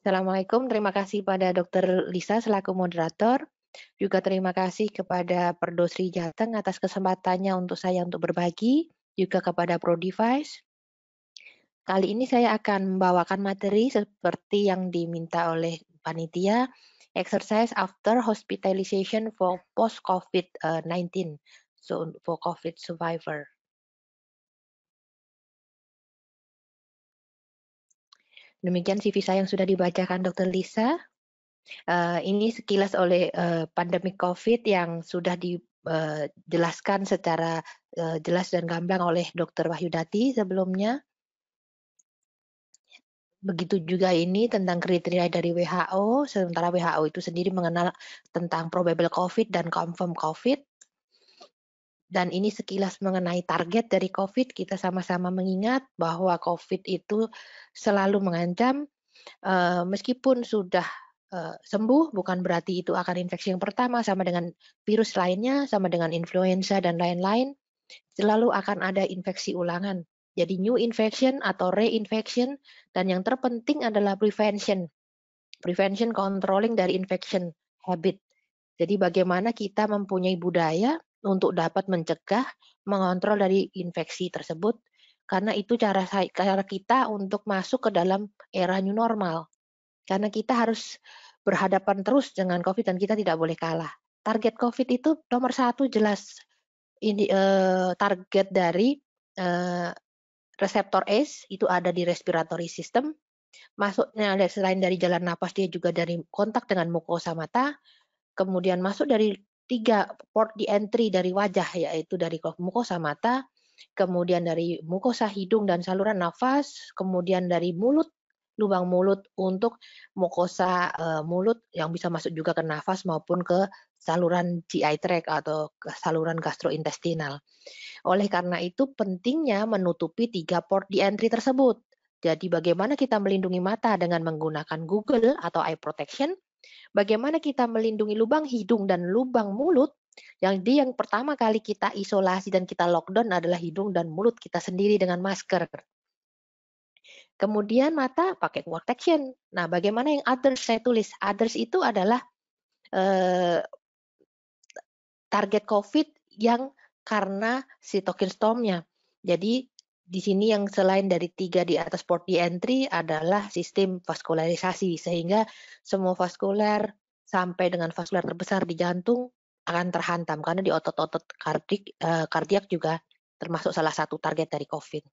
Assalamualaikum, terima kasih pada Dokter Lisa selaku moderator. Juga terima kasih kepada Perdosri Jateng atas kesempatannya untuk saya untuk berbagi, juga kepada ProDevice. Kali ini saya akan membawakan materi seperti yang diminta oleh panitia, exercise after hospitalization for post-COVID-19, so for COVID survivor. Demikian CV saya yang sudah dibacakan Dokter Lisa. Ini sekilas oleh pandemi COVID yang sudah dijelaskan secara jelas dan gamblang oleh Dr. Wahyudati sebelumnya. Begitu juga ini tentang kriteria dari WHO, sementara WHO itu sendiri mengenal tentang probable COVID dan confirm COVID. Dan ini sekilas mengenai target dari COVID, kita sama-sama mengingat bahwa COVID itu selalu mengancam, meskipun sudah sembuh, bukan berarti itu akan infeksi yang pertama, sama dengan virus lainnya, sama dengan influenza dan lain-lain, selalu akan ada infeksi ulangan. Jadi new infection atau reinfection, dan yang terpenting adalah prevention. Prevention controlling dari infection habit. Jadi bagaimana kita mempunyai budaya untuk dapat mencegah, mengontrol dari infeksi tersebut, karena itu cara kita untuk masuk ke dalam era new normal. Karena kita harus berhadapan terus dengan COVID dan kita tidak boleh kalah. Target COVID itu nomor satu jelas, ini target dari reseptor ACE itu ada di respiratory system, masuknya selain dari jalan napas dia juga dari kontak dengan mukosa mata, kemudian masuk dari 3 port di entry dari wajah, yaitu dari mukosa mata, kemudian dari mukosa hidung dan saluran nafas, kemudian dari mulut, lubang mulut untuk mukosa mulut yang bisa masuk juga ke nafas maupun ke saluran GI tract atau ke saluran gastrointestinal. Oleh karena itu pentingnya menutupi 3 port di entry tersebut. Jadi bagaimana kita melindungi mata dengan menggunakan Google atau eye protection, bagaimana kita melindungi lubang hidung dan lubang mulut, yang pertama kali kita isolasi dan kita lockdown adalah hidung dan mulut kita sendiri dengan masker. Kemudian mata pakai protection. Nah, bagaimana yang others saya tulis? Others itu adalah eh, target COVID yang karena cytokine storm-nya. Jadi di sini yang selain dari 3 di atas port di entry adalah sistem vaskularisasi, sehingga semua vaskular sampai dengan vaskular terbesar di jantung akan terhantam karena di otot-otot kardiak juga termasuk salah satu target dari COVID.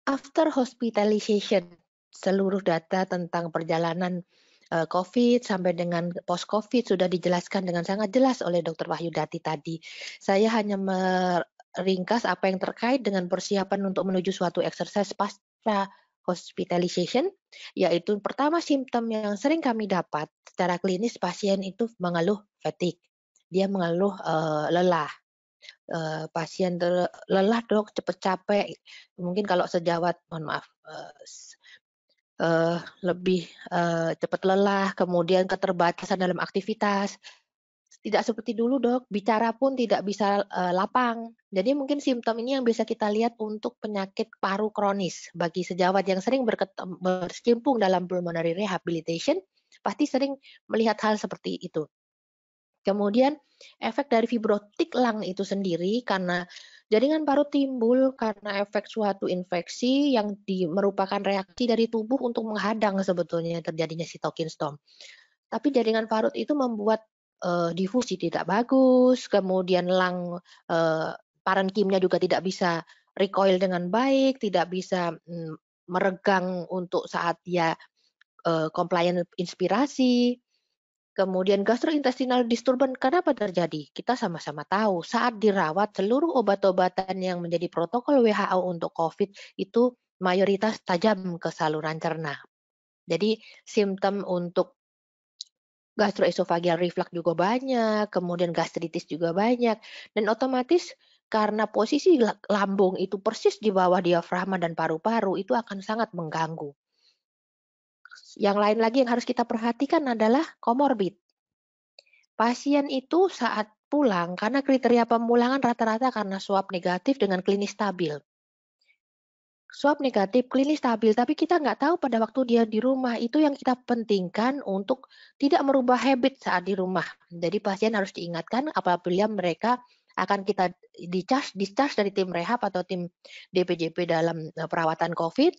After hospitalization, seluruh data tentang perjalanan COVID sampai dengan post-COVID sudah dijelaskan dengan sangat jelas oleh Dr. Wahyudati tadi. Saya hanya meringkas apa yang terkait dengan persiapan untuk menuju suatu exercise pasca hospitalization, yaitu pertama simptom yang sering kami dapat secara klinis pasien itu mengeluh fatigue. Dia mengeluh lelah. Pasien lelah dok, cepet capek, mungkin kalau sejawat mohon maaf, lebih cepat lelah, kemudian keterbatasan dalam aktivitas. Tidak seperti dulu dok, bicara pun tidak bisa lapang. Jadi mungkin simptom ini yang bisa kita lihat untuk penyakit paru kronis. Bagi sejawat yang sering berkecimpung dalam pulmonary rehabilitation, pasti sering melihat hal seperti itu. Kemudian efek dari fibrotik lung itu sendiri karena jaringan paru timbul karena efek suatu infeksi yang merupakan reaksi dari tubuh untuk menghadang sebetulnya terjadinya cytokine storm. Tapi jaringan parut itu membuat difusi tidak bagus, kemudian lung parenkimnya juga tidak bisa recoil dengan baik, tidak bisa meregang untuk saat dia compliant inspirasi. Kemudian gastrointestinal disturbance, kenapa terjadi? Kita sama-sama tahu saat dirawat seluruh obat-obatan yang menjadi protokol WHO untuk COVID itu mayoritas tajam ke saluran cerna. Jadi simptom untuk gastroesophageal reflux juga banyak, kemudian gastritis juga banyak, dan otomatis karena posisi lambung itu persis di bawah diafragma dan paru-paru itu akan sangat mengganggu. Yang lain lagi yang harus kita perhatikan adalah komorbid. Pasien itu saat pulang, karena kriteria pemulangan rata-rata karena swab negatif dengan klinis stabil. swab negatif, klinis stabil, tapi kita nggak tahu pada waktu dia di rumah. Itu yang kita pentingkan untuk tidak merubah habit saat di rumah. Jadi pasien harus diingatkan apabila mereka akan kita discharge dari tim rehab atau tim DPJP dalam perawatan COVID,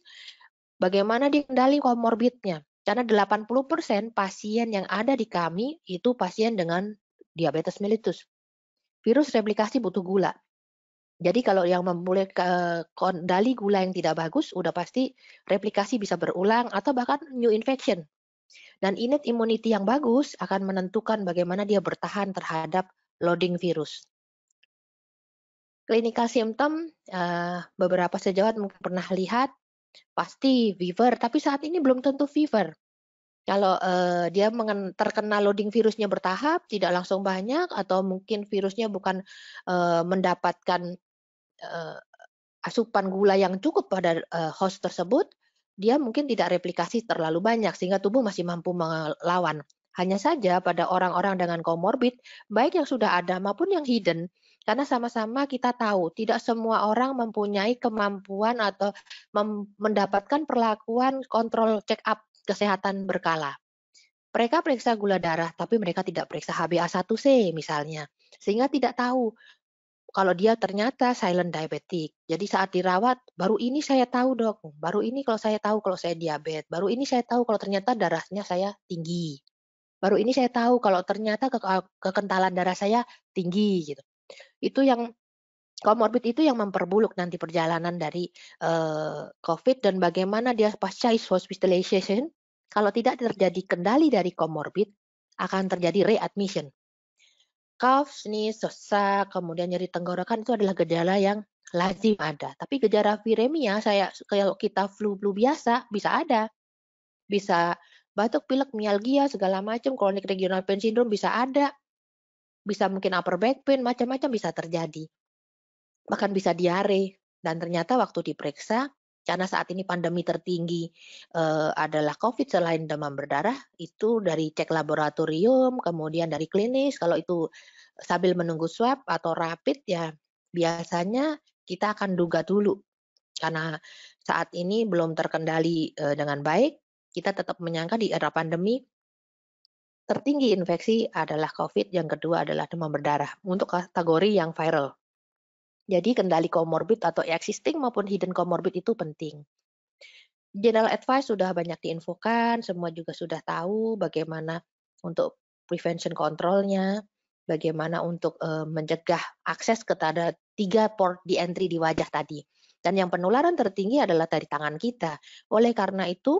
bagaimana dia kendali komorbidnya. Karena 80% pasien yang ada di kami itu pasien dengan diabetes mellitus. Virus replikasi butuh gula. Jadi kalau yang memulai kendali gula yang tidak bagus, udah pasti replikasi bisa berulang atau bahkan new infection. Dan innate immunity yang bagus akan menentukan bagaimana dia bertahan terhadap loading virus. Clinical symptom, beberapa sejawat mungkin pernah lihat, pasti fever, tapi saat ini belum tentu fever. Kalau dia terkena loading virusnya bertahap, tidak langsung banyak, atau mungkin virusnya bukan mendapatkan asupan gula yang cukup pada host tersebut, dia mungkin tidak replikasi terlalu banyak sehingga tubuh masih mampu melawan. Hanya saja pada orang-orang dengan komorbid, baik yang sudah ada maupun yang hidden, karena sama-sama kita tahu tidak semua orang mempunyai kemampuan atau mendapatkan perlakuan kontrol check up kesehatan berkala. Mereka periksa gula darah, tapi mereka tidak periksa HbA1c misalnya, sehingga tidak tahu kalau dia ternyata silent diabetic. Jadi saat dirawat, baru ini saya tahu dok, baru ini kalau saya tahu kalau saya diabetes, baru ini saya tahu kalau ternyata darahnya saya tinggi. Baru ini saya tahu kalau ternyata kekentalan darah saya tinggi gitu. Itu yang komorbid itu yang memperburuk nanti perjalanan dari COVID dan bagaimana dia pasca hospitalization, kalau tidak terjadi kendali dari komorbid, akan terjadi readmission. Cough, sneeze, sesak, kemudian nyeri tenggorokan itu adalah gejala yang lazim ada. Tapi gejala viremia kalau kita flu biasa bisa ada. Bisa batuk, pilek, mialgia, segala macam, chronic regional pain syndrome bisa ada. Bisa mungkin upper back pain, macam-macam bisa terjadi. Bahkan bisa diare. Dan ternyata waktu diperiksa, karena saat ini pandemi tertinggi adalah COVID selain demam berdarah, itu dari cek laboratorium, kemudian dari klinis, kalau itu sambil menunggu swab atau rapid ya biasanya kita akan duga dulu. Karena saat ini belum terkendali dengan baik, kita tetap menyangka di era pandemi tertinggi infeksi adalah COVID, yang kedua adalah demam berdarah untuk kategori yang viral. Jadi kendali komorbid atau existing maupun hidden komorbid itu penting. General advice sudah banyak diinfokan, semua juga sudah tahu bagaimana untuk prevention control-nya, bagaimana untuk mencegah akses kepada 3 port di entry di wajah tadi. Dan yang penularan tertinggi adalah dari tangan kita. Oleh karena itu,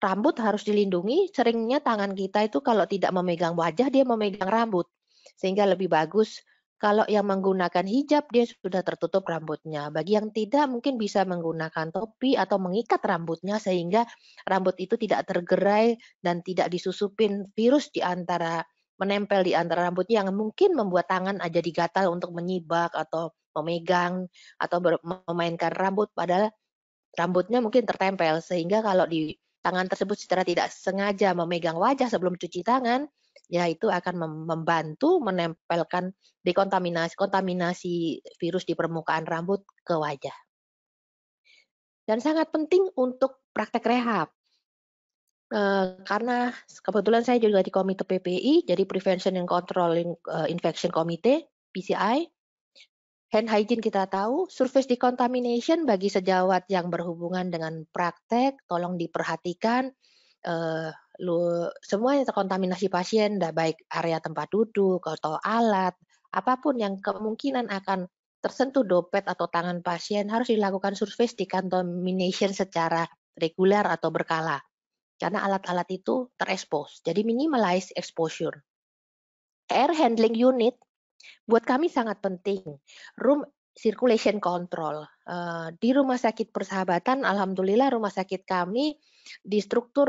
rambut harus dilindungi, seringnya tangan kita itu kalau tidak memegang wajah, dia memegang rambut. Sehingga lebih bagus kalau yang menggunakan hijab dia sudah tertutup rambutnya. Bagi yang tidak mungkin bisa menggunakan topi atau mengikat rambutnya sehingga rambut itu tidak tergerai dan tidak disusupin virus menempel di antara rambutnya yang mungkin membuat tangan jadi gatal untuk menyibak atau memegang atau memainkan rambut padahal rambutnya mungkin tertempel sehingga kalau di tangan tersebut secara tidak sengaja memegang wajah sebelum cuci tangan, ya itu akan membantu menempelkan kontaminasi virus di permukaan rambut ke wajah. Dan sangat penting untuk praktek rehab. Karena kebetulan saya juga di komite PPI, jadi Prevention and Controlling Infection Committee, PCI. Hand hygiene kita tahu, surface decontamination bagi sejawat yang berhubungan dengan praktek, tolong diperhatikan semua yang terkontaminasi pasien, baik area tempat duduk atau alat, apapun yang kemungkinan akan tersentuh dompet atau tangan pasien harus dilakukan surface decontamination secara reguler atau berkala. Karena alat-alat itu terekspos, jadi minimize exposure. Air handling unit buat kami sangat penting. Room circulation control. Di Rumah Sakit Persahabatan, alhamdulillah rumah sakit kami struktur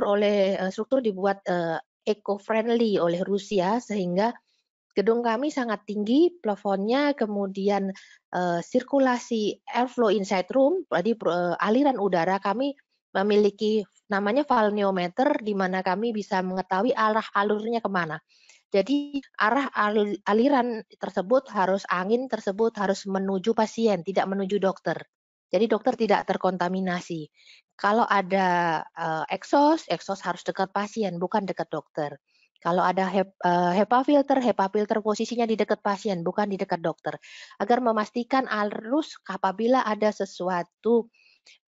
dibuat eco-friendly oleh Rusia sehingga gedung kami sangat tinggi plafonnya, kemudian sirkulasi airflow inside room, jadi aliran udara kami memiliki namanya valveometer di mana kami bisa mengetahui arah alurnya kemana. Jadi aliran tersebut angin tersebut harus menuju pasien, tidak menuju dokter. Jadi dokter tidak terkontaminasi. Kalau ada, eksos harus dekat pasien, bukan dekat dokter. Kalau ada HEPA filter posisinya di dekat pasien, bukan di dekat dokter. Agar memastikan arus apabila ada sesuatu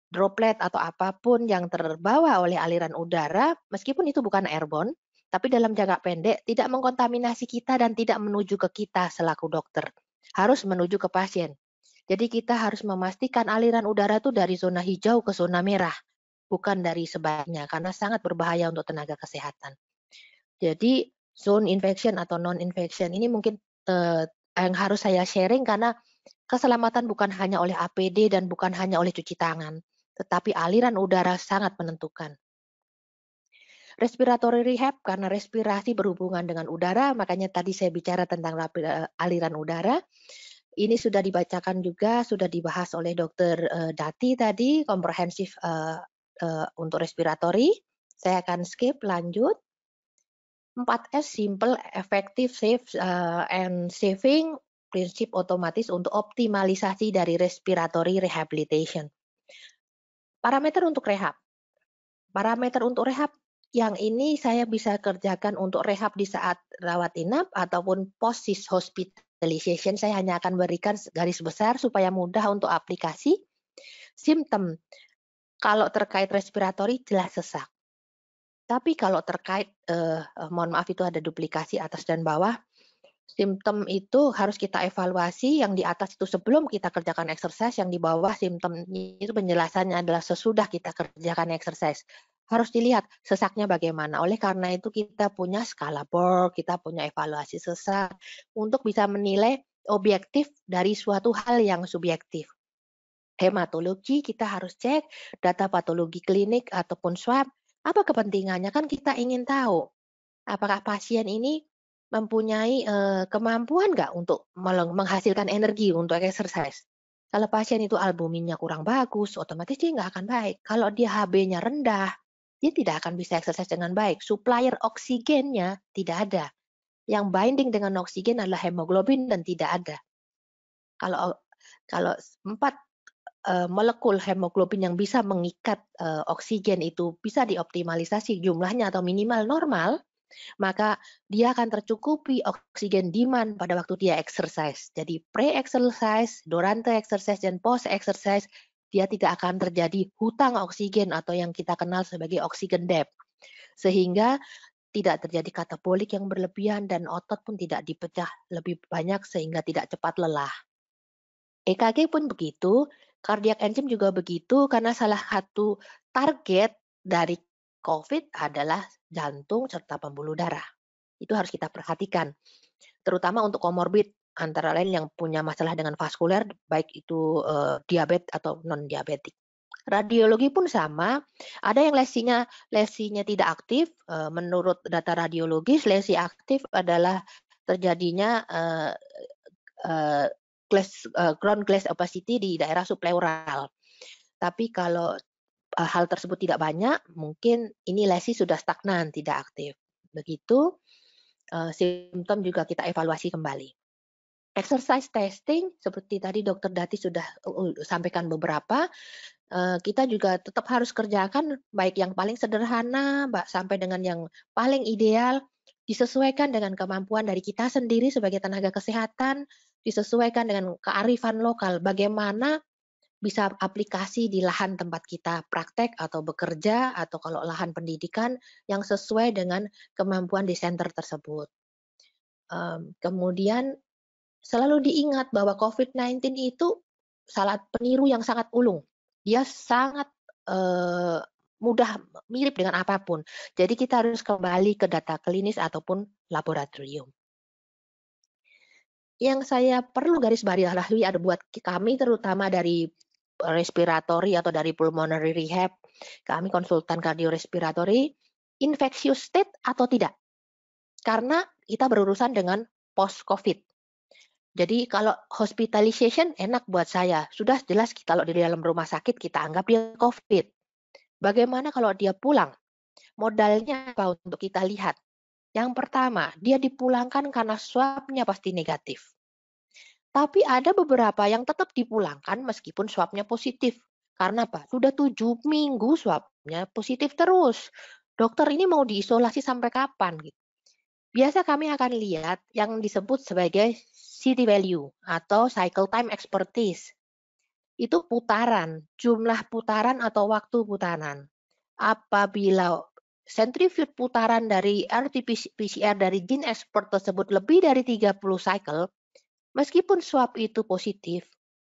droplet atau apapun yang terbawa oleh aliran udara, meskipun itu bukan airborne, tapi dalam jangka pendek tidak mengkontaminasi kita dan tidak menuju ke kita selaku dokter, harus menuju ke pasien. Jadi kita harus memastikan aliran udara itu dari zona hijau ke zona merah, bukan dari sebaliknya, karena sangat berbahaya untuk tenaga kesehatan. Jadi zone infection atau non infection ini mungkin, yang harus saya sharing karena keselamatan bukan hanya oleh APD dan bukan hanya oleh cuci tangan, tetapi aliran udara sangat menentukan. Respiratory rehab karena respirasi berhubungan dengan udara, makanya tadi saya bicara tentang aliran udara. Ini sudah dibacakan juga, sudah dibahas oleh Dokter Dati tadi, komprehensif untuk respiratory. Saya akan skip, lanjut. 4S, simple, effective, safe, and saving, prinsip otomatis untuk optimalisasi dari respiratory rehabilitation. Parameter untuk rehab. Parameter untuk rehab yang ini saya bisa kerjakan untuk rehab di saat rawat inap ataupun post hospitalization. Saya hanya akan berikan garis besar supaya mudah untuk aplikasi. Simptom, kalau terkait respiratory jelas sesak. Tapi kalau terkait, mohon maaf itu ada duplikasi atas dan bawah, simptom itu harus kita evaluasi, yang di atas itu sebelum kita kerjakan exercise, yang di bawah simptomnya itu penjelasannya adalah sesudah kita kerjakan exercise. Harus dilihat sesaknya bagaimana. Oleh karena itu kita punya skala Borg, kita punya evaluasi sesak, untuk bisa menilai objektif dari suatu hal yang subjektif. Hematologi kita harus cek, data patologi klinik ataupun swab, apa kepentingannya? Kan kita ingin tahu, apakah pasien ini mempunyai, kemampuan nggak untuk menghasilkan energi untuk exercise. Kalau pasien itu albuminnya kurang bagus, otomatis dia nggak akan baik. Kalau dia HB-nya rendah, dia tidak akan bisa exercise dengan baik. Supplier oksigennya tidak ada. Yang binding dengan oksigen adalah hemoglobin dan tidak ada. Kalau kalau 4 molekul hemoglobin yang bisa mengikat, oksigen itu bisa dioptimalisasi jumlahnya atau minimal normal, maka dia akan tercukupi oksigen demand pada waktu dia exercise. Jadi pre-exercise, durante exercise, dan post-exercise, dia tidak akan terjadi hutang oksigen atau yang kita kenal sebagai oksigen debt. Sehingga tidak terjadi katabolik yang berlebihan dan otot pun tidak dipecah lebih banyak sehingga tidak cepat lelah. EKG pun begitu, cardiac engine juga begitu, karena salah satu target dari COVID adalah jantung serta pembuluh darah. Itu harus kita perhatikan, terutama untuk komorbid, antara lain yang punya masalah dengan vaskuler, baik itu diabetes atau non-diabetik. Radiologi pun sama, ada yang lesinya tidak aktif, menurut data radiologis, lesi aktif adalah terjadinya ground glass opacity di daerah subpleural. Tapi kalau hal tersebut tidak banyak, mungkin ini lesi sudah stagnan, tidak aktif. Begitu, simptom juga kita evaluasi kembali. Exercise testing seperti tadi Dokter Dati sudah sampaikan beberapa, kita juga tetap harus kerjakan baik yang paling sederhana, sampai dengan yang paling ideal, disesuaikan dengan kemampuan dari kita sendiri sebagai tenaga kesehatan, disesuaikan dengan kearifan lokal. Bagaimana bisa aplikasi di lahan tempat kita praktek atau bekerja, atau kalau lahan pendidikan yang sesuai dengan kemampuan di center tersebut. Kemudian selalu diingat bahwa COVID-19 itu peniru yang sangat ulung. Dia sangat mudah mirip dengan apapun. Jadi kita harus kembali ke data klinis ataupun laboratorium. Yang saya perlu garis bawahi ada buat kami terutama dari respiratory atau dari pulmonary rehab, kami konsultan kardiorespiratory, infectious state atau tidak. Karena kita berurusan dengan post-COVID. Jadi kalau hospitalization enak buat saya, sudah jelas kalau di dalam rumah sakit kita anggap dia COVID. Bagaimana kalau dia pulang? Modalnya apa untuk kita lihat? Yang pertama, dia dipulangkan karena swabnya pasti negatif. Tapi ada beberapa yang tetap dipulangkan meskipun swabnya positif. Karena apa? Sudah 7 minggu swabnya positif terus. Dokter ini mau diisolasi sampai kapan gitu. Biasa kami akan lihat yang disebut sebagai city value atau cycle time expertise. Itu putaran, jumlah putaran atau waktu putaran. Apabila centrifuge putaran dari RT-PCR dari gene expert tersebut lebih dari 30 cycle, meskipun swab itu positif,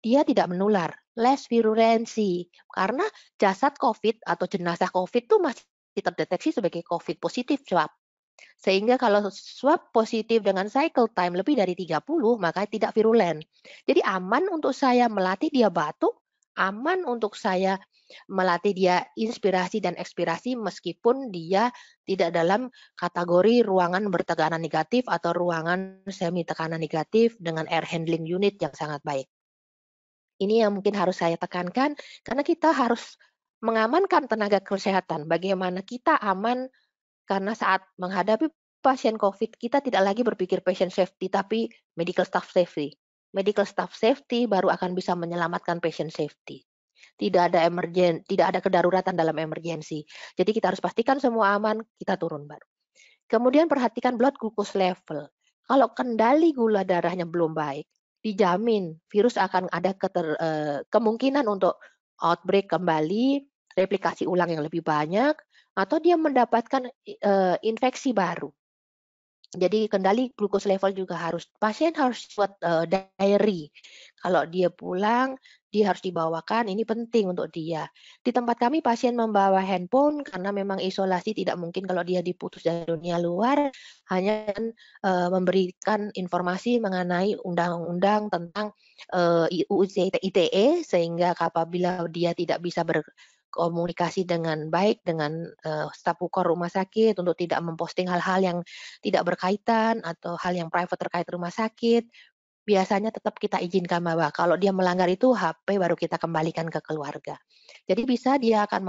dia tidak menular, less virulensi. Karena jasad COVID atau jenazah COVID itu masih terdeteksi sebagai COVID positif swab. Sehingga kalau swab positif dengan cycle time lebih dari 30, maka tidak virulen. Jadi aman untuk saya melatih dia batuk, aman untuk saya melatih dia inspirasi dan ekspirasi meskipun dia tidak dalam kategori ruangan bertekanan negatif atau ruangan semi tekanan negatif dengan air handling unit yang sangat baik. Ini yang mungkin harus saya tekankan karena kita harus mengamankan tenaga kesehatan. Bagaimana kita aman karena saat menghadapi pasien COVID, kita tidak lagi berpikir patient safety, tapi medical staff safety. Medical staff safety baru akan bisa menyelamatkan patient safety. Tidak ada kedaruratan dalam emergensi. Jadi kita harus pastikan semua aman, kita turun baru. Kemudian perhatikan blood glucose level. Kalau kendali gula darahnya belum baik, dijamin virus akan ada kemungkinan untuk outbreak kembali, replikasi ulang yang lebih banyak, atau dia mendapatkan infeksi baru. Jadi kendali glucose level juga pasien harus buat diary. Kalau dia pulang, dia harus dibawakan, ini penting untuk dia. Di tempat kami pasien membawa handphone karena memang isolasi tidak mungkin kalau dia diputus dari dunia luar, hanya memberikan informasi mengenai undang-undang tentang UU ITE sehingga apabila dia tidak bisa komunikasi dengan baik dengan staf Pukor rumah sakit untuk tidak memposting hal-hal yang tidak berkaitan atau hal yang private terkait rumah sakit, biasanya tetap kita izinkan bahwa kalau dia melanggar itu HP baru kita kembalikan ke keluarga. Jadi bisa dia akan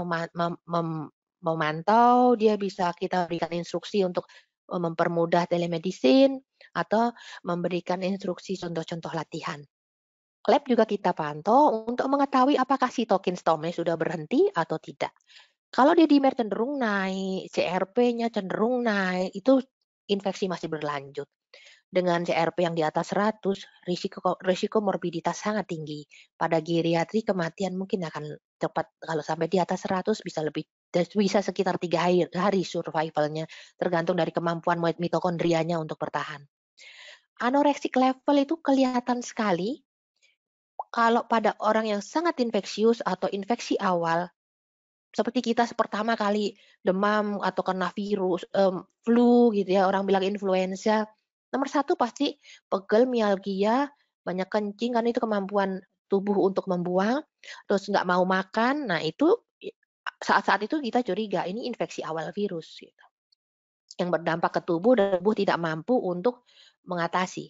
memantau, dia bisa kita berikan instruksi untuk mempermudah telemedicine atau memberikan instruksi contoh-contoh latihan. Lab juga kita pantau untuk mengetahui apakah sitokin storm-nya sudah berhenti atau tidak. Kalau dia dimer cenderung naik, CRP-nya cenderung naik, itu infeksi masih berlanjut. Dengan CRP yang di atas 100, risiko morbiditas sangat tinggi. Pada geriatri kematian mungkin akan cepat, kalau sampai di atas 100 bisa sekitar 3 hari survival-nya, tergantung dari kemampuan mitokondrianya untuk bertahan. Anorexic level itu kelihatan sekali kalau pada orang yang sangat infeksius atau infeksi awal, seperti kita pertama kali demam atau kena virus, flu gitu ya, orang bilang influenza, nomor satu pasti pegel, mialgia, banyak kencing, karena itu kemampuan tubuh untuk membuang, terus nggak mau makan. Nah itu saat-saat itu kita curiga ini infeksi awal virus gitu, yang berdampak ke tubuh dan tubuh tidak mampu untuk mengatasi.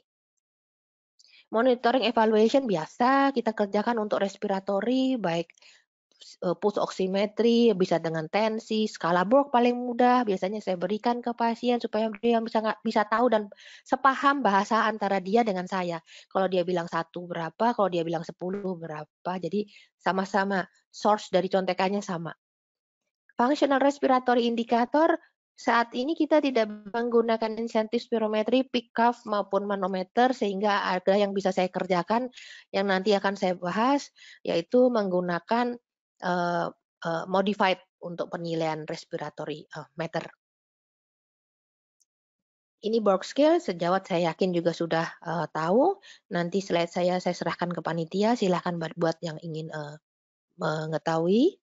Monitoring evaluation biasa kita kerjakan untuk respiratory, baik pulse oximetry, bisa dengan tensi, skala Borg paling mudah biasanya saya berikan ke pasien supaya dia bisa tahu dan sepaham bahasa antara dia dengan saya. Kalau dia bilang 1 berapa, kalau dia bilang 10 berapa, jadi sama-sama source dari contekannya sama. Functional respiratory indicator, saat ini kita tidak menggunakan insentif spirometri, peak cuff maupun manometer, sehingga ada yang bisa saya kerjakan yang nanti akan saya bahas, yaitu menggunakan modified untuk penilaian respiratory meter. Ini Borg scale, sejawat saya yakin juga sudah tahu. Nanti slide saya serahkan ke panitia, silahkan buat yang ingin mengetahui.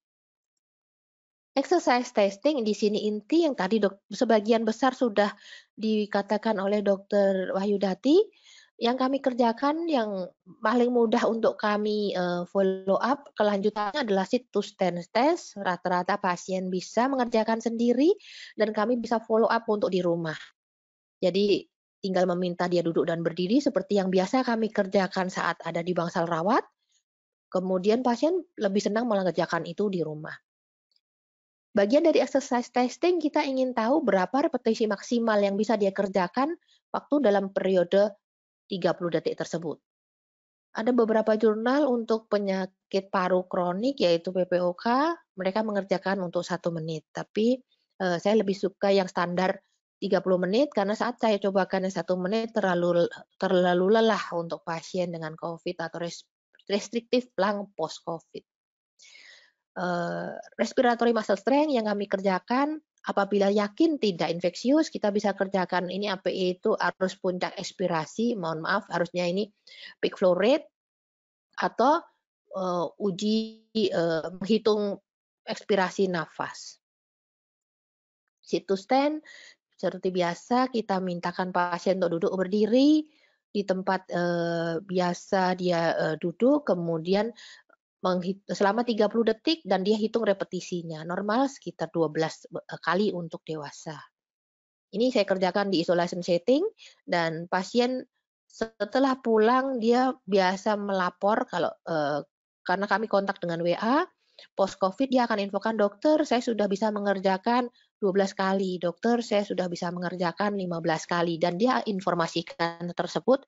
Exercise testing di sini inti yang tadi sebagian besar sudah dikatakan oleh Dokter Wahyudati, yang kami kerjakan yang paling mudah untuk kami follow up kelanjutannya adalah sit to stand test, rata-rata pasien bisa mengerjakan sendiri dan kami bisa follow up untuk di rumah. Jadi tinggal meminta dia duduk dan berdiri seperti yang biasa kami kerjakan saat ada di bangsal rawat, kemudian pasien lebih senang mengerjakan itu di rumah. Bagian dari exercise testing kita ingin tahu berapa repetisi maksimal yang bisa dia kerjakan waktu dalam periode 30 detik tersebut. Ada beberapa jurnal untuk penyakit paru kronik yaitu PPOK, mereka mengerjakan untuk 1 menit, tapi, saya lebih suka yang standar 30 menit karena saat saya cobakan yang 1 menit terlalu lelah untuk pasien dengan COVID atau restriktif lung post COVID. Respiratory muscle strength yang kami kerjakan, apabila yakin tidak infeksius, kita bisa kerjakan ini API itu arus puncak ekspirasi, mohon maaf harusnya ini peak flow rate atau, uji, menghitung ekspirasi nafas. Sit to stand, seperti biasa kita mintakan pasien untuk duduk berdiri di tempat, biasa dia, duduk, kemudian selama 30 detik dan dia hitung repetisinya, normal sekitar 12 kali untuk dewasa. Ini saya kerjakan di isolation setting dan pasien setelah pulang dia biasa melapor kalau, karena kami kontak dengan WA, post Covid dia akan infokan, "Dokter, saya sudah bisa mengerjakan 12 kali, dokter saya sudah bisa mengerjakan 15 kali," dan dia informasikan tersebut,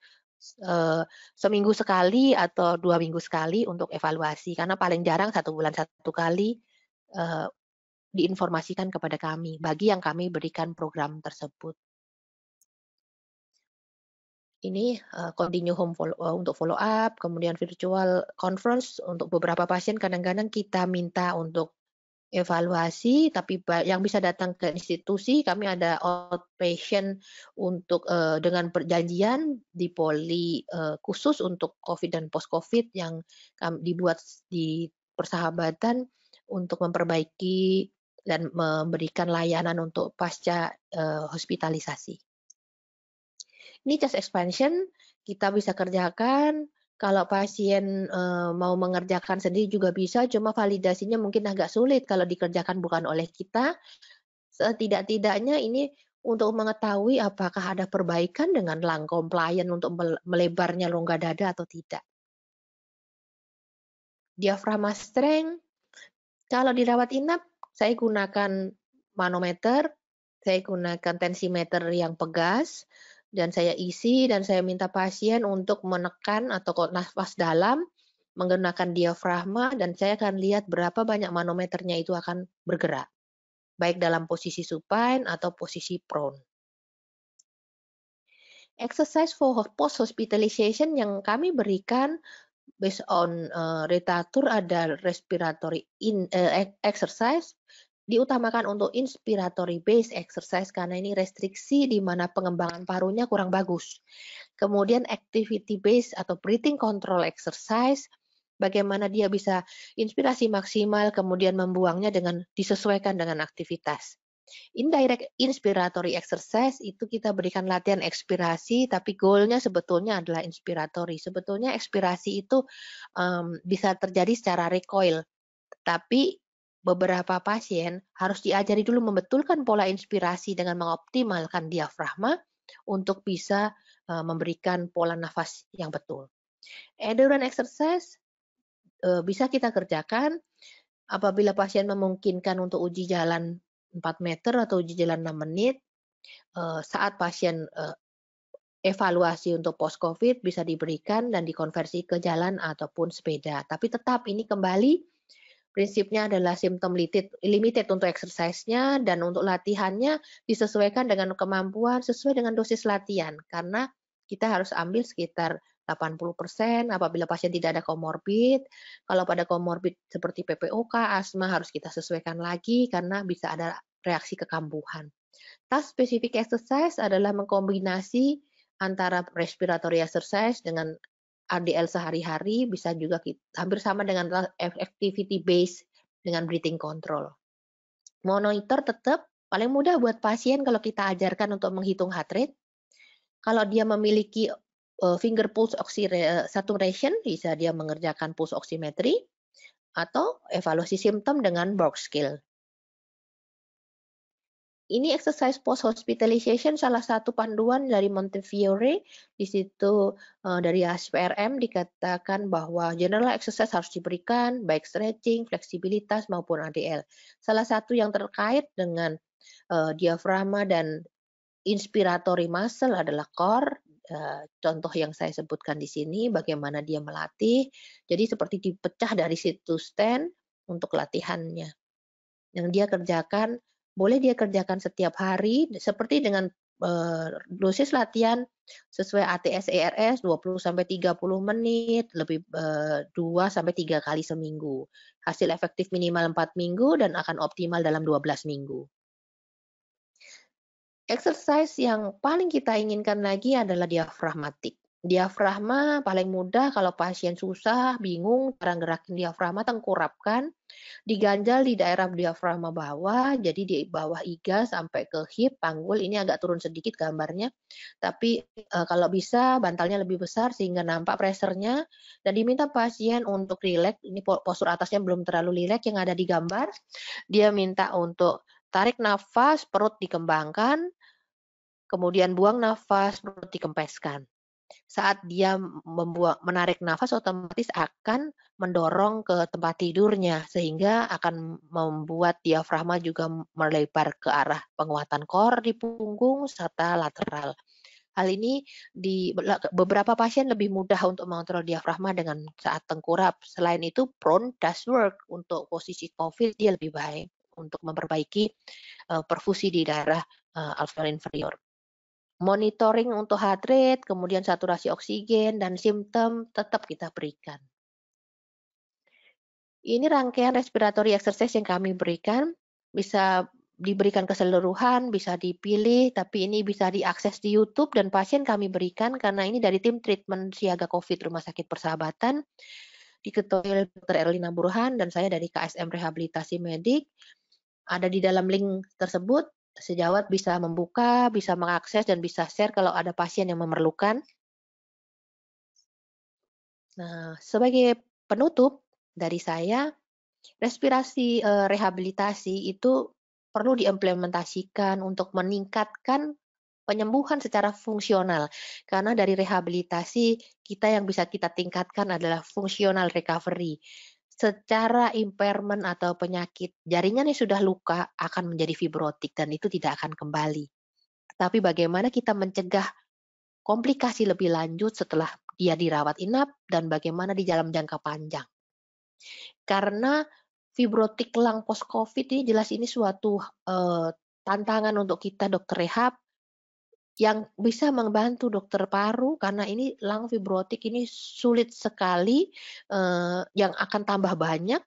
seminggu sekali atau 2 minggu sekali untuk evaluasi, karena paling jarang 1 bulan 1 kali, eee, diinformasikan kepada kami, bagi yang kami berikan program tersebut. Ini, continue untuk follow up, kemudian virtual conference untuk beberapa pasien kadang-kadang kita minta untuk evaluasi, tapi yang bisa datang ke institusi, kami ada outpatient untuk, dengan perjanjian di poli, khusus untuk COVID dan post COVID yang dibuat di persahabatan untuk memperbaiki dan memberikan layanan untuk pasca, hospitalisasi. Ini chest expansion kita bisa kerjakan, kalau pasien, mau mengerjakan sendiri juga bisa, cuma validasinya mungkin agak sulit kalau dikerjakan bukan oleh kita. Setidak-tidaknya ini untuk mengetahui apakah ada perbaikan dengan lung compliant untuk melebarnya rongga dada atau tidak. Diafragma strength, kalau dirawat inap saya gunakan manometer, saya gunakan tensimeter yang pegas, dan saya isi dan saya minta pasien untuk menekan atau nafas dalam menggunakan diafragma dan saya akan lihat berapa banyak manometernya itu akan bergerak, baik dalam posisi supine atau posisi prone. Exercise for post hospitalization yang kami berikan based on, literatur ada respiratory exercise, diutamakan untuk inspiratory based exercise karena ini restriksi di mana pengembangan parunya kurang bagus. Kemudian activity based atau breathing control exercise, bagaimana dia bisa inspirasi maksimal kemudian membuangnya dengan disesuaikan dengan aktivitas. Indirect inspiratory exercise itu kita berikan latihan ekspirasi, tapi goalnya sebetulnya adalah inspiratory. Sebetulnya ekspirasi itu bisa terjadi secara recoil, tapi beberapa pasien harus diajari dulu membetulkan pola inspirasi dengan mengoptimalkan diafragma untuk bisa memberikan pola nafas yang betul. Endurance exercise bisa kita kerjakan apabila pasien memungkinkan untuk uji jalan 4 meter atau uji jalan 6 menit, saat pasien, evaluasi untuk post COVID bisa diberikan dan dikonversi ke jalan ataupun sepeda. Tapi tetap ini kembali prinsipnya adalah symptom limited untuk exercise-nya dan untuk latihannya disesuaikan dengan kemampuan sesuai dengan dosis latihan. Karena kita harus ambil sekitar 80% apabila pasien tidak ada komorbid. Kalau pada komorbid seperti PPOK, asma harus kita sesuaikan lagi karena bisa ada reaksi kekambuhan. Task specific exercise adalah mengkombinasi antara respiratory exercise dengan ADL sehari-hari, bisa juga hampir sama dengan activity based dengan breathing control. Monitor tetap paling mudah buat pasien kalau kita ajarkan untuk menghitung heart rate. Kalau dia memiliki finger pulse saturation, bisa dia mengerjakan pulse oximetry atau evaluasi simptom dengan Borg scale. Ini exercise post hospitalization salah satu panduan dari Montefiore. Di situ dari HPRM dikatakan bahwa general exercise harus diberikan baik stretching, fleksibilitas maupun ADL. Salah satu yang terkait dengan diafragma dan inspiratory muscle adalah core, contoh yang saya sebutkan di sini bagaimana dia melatih, jadi seperti dipecah dari situ stand untuk latihannya. Yang dia kerjakan, boleh dia kerjakan setiap hari seperti dengan, dosis latihan sesuai ATS ERS 20 sampai 30 menit, lebih 2 sampai 3 kali seminggu. Hasil efektif minimal 4 minggu dan akan optimal dalam 12 minggu. Exercise yang paling kita inginkan lagi adalah diafragmatik. Diafragma paling mudah kalau pasien susah, bingung cara gerakin diafragma, tengkurapkan, diganjal di daerah diafragma bawah, jadi di bawah iga sampai ke hip, panggul, ini agak turun sedikit gambarnya, tapi, kalau bisa bantalnya lebih besar sehingga nampak pressure-nya dan diminta pasien untuk rileks, ini postur atasnya belum terlalu rileks yang ada di gambar, dia minta untuk tarik nafas, perut dikembangkan, kemudian buang nafas, perut dikempeskan. Saat dia menarik nafas otomatis akan mendorong ke tempat tidurnya, sehingga akan membuat diafragma juga melebar ke arah penguatan core di punggung serta lateral. Hal ini di beberapa pasien lebih mudah untuk mengontrol diafragma dengan saat tengkurap. Selain itu prone does work, untuk posisi COVID dia lebih baik untuk memperbaiki, perfusi di daerah, alveolar inferior. Monitoring untuk heart rate, kemudian saturasi oksigen dan simptom tetap kita berikan. Ini rangkaian respiratory exercise yang kami berikan, bisa diberikan keseluruhan, bisa dipilih, tapi ini bisa diakses di YouTube dan pasien kami berikan karena ini dari tim treatment siaga COVID Rumah Sakit Persahabatan, diketuai oleh Dr. Erlina Burhan dan saya dari KSM Rehabilitasi Medik. Ada di dalam link tersebut, sejawat bisa membuka, bisa mengakses dan bisa share kalau ada pasien yang memerlukan. Nah, sebagai penutup dari saya, respirasi, rehabilitasi itu perlu diimplementasikan untuk meningkatkan penyembuhan secara fungsional. Karena dari rehabilitasi kita yang bisa kita tingkatkan adalah fungsional recovery. Secara impairment atau penyakit, jaringan yang sudah luka akan menjadi fibrotik dan itu tidak akan kembali. Tapi bagaimana kita mencegah komplikasi lebih lanjut setelah dia dirawat inap dan bagaimana di dalam jangka panjang. Karena fibrotik lung post COVID ini jelas ini suatu, tantangan untuk kita dokter rehab, yang bisa membantu dokter paru karena ini lung fibrotik ini sulit sekali, yang akan tambah banyak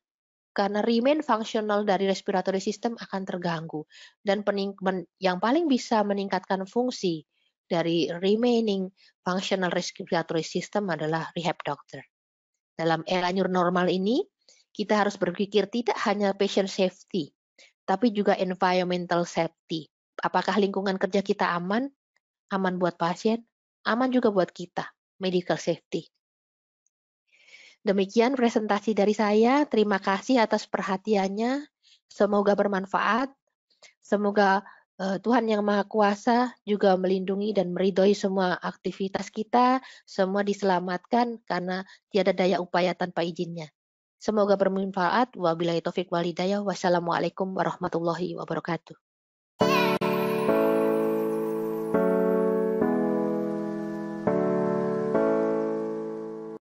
karena remain functional dari respiratory system akan terganggu dan yang paling bisa meningkatkan fungsi dari remaining functional respiratory system adalah rehab dokter. Dalam era new normal ini, kita harus berpikir tidak hanya patient safety, tapi juga environmental safety. Apakah lingkungan kerja kita aman? Aman buat pasien, aman juga buat kita, medical safety. Demikian presentasi dari saya, terima kasih atas perhatiannya, semoga bermanfaat, semoga Tuhan Yang Maha Kuasa juga melindungi dan meridhoi semua aktivitas kita, semua diselamatkan karena tiada daya upaya tanpa izinnya. Semoga bermanfaat, wabillahi taufik wal hidayah, wassalamualaikum warahmatullahi wabarakatuh.